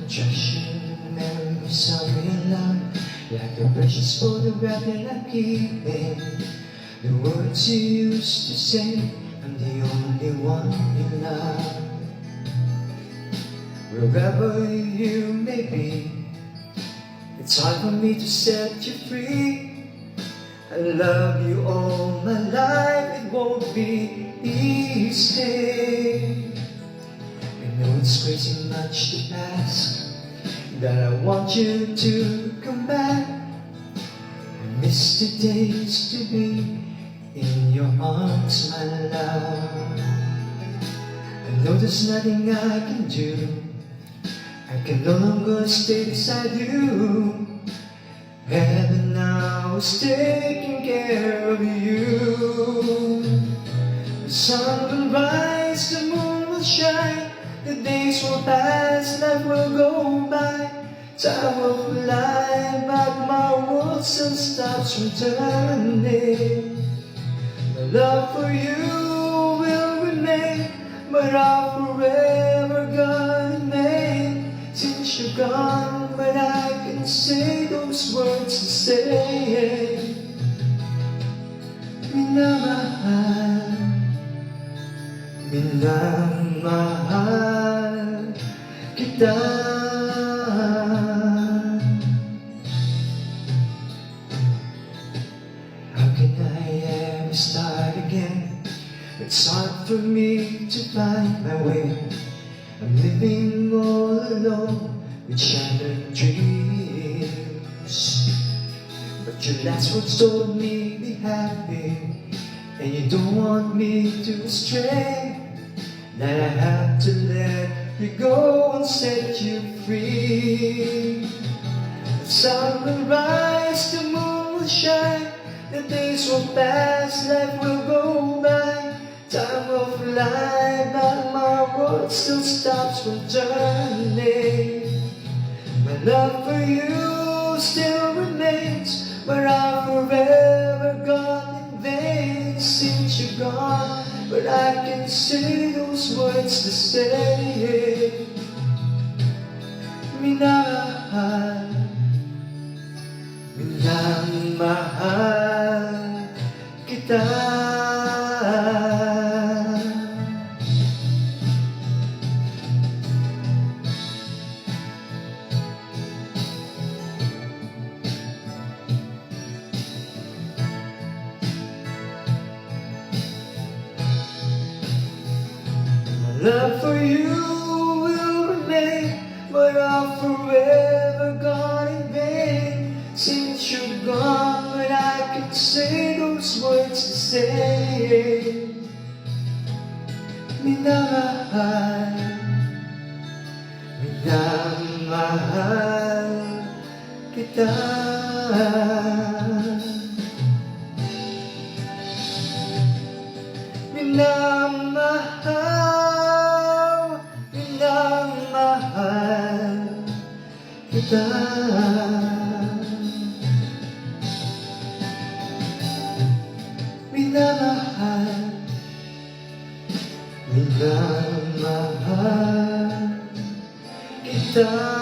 Attraction, memories of real love, like a precious photograph that I keep in. The words you used to say, I'm the only one you love. Wherever you may be, it's hard for me to set you free. I love you all my life, it won't be easy. I know it's crazy much to ask, that I want you to come back. I miss the days to be in your arms, my love. I know there's nothing I can do, I can no longer stay beside you. Heaven now is taking care of you. The sun will rise, the moon will shine, the days will pass, life will go by. Time will fly, but my world still stops from turning. My love for you will remain, but I'll forever gone in vain. Since you're gone, but I can say those words the same. Minamahal, minamahal kita. How can I ever start again? It's hard for me to find my way. I'm living all alone with shattered dreams. But your last words told me be happy, and you don't want me to stray. That I have to let you go and set you free. The sun will rise, the moon will shine, the days will pass, life will go by. Time will fly, but my world still stops from turning. My love for you still remains, but I'm forever gone in vain. Since you're gone, but I can say those words the same. Minamahal, minamahal kita. Love for you will remain, but I'm forever gone in vain. Since you're gone, but I can say those words the same. Minamahal, minamahal kita. Minamahal, minamahal kita. Minamahal, minamahal kita.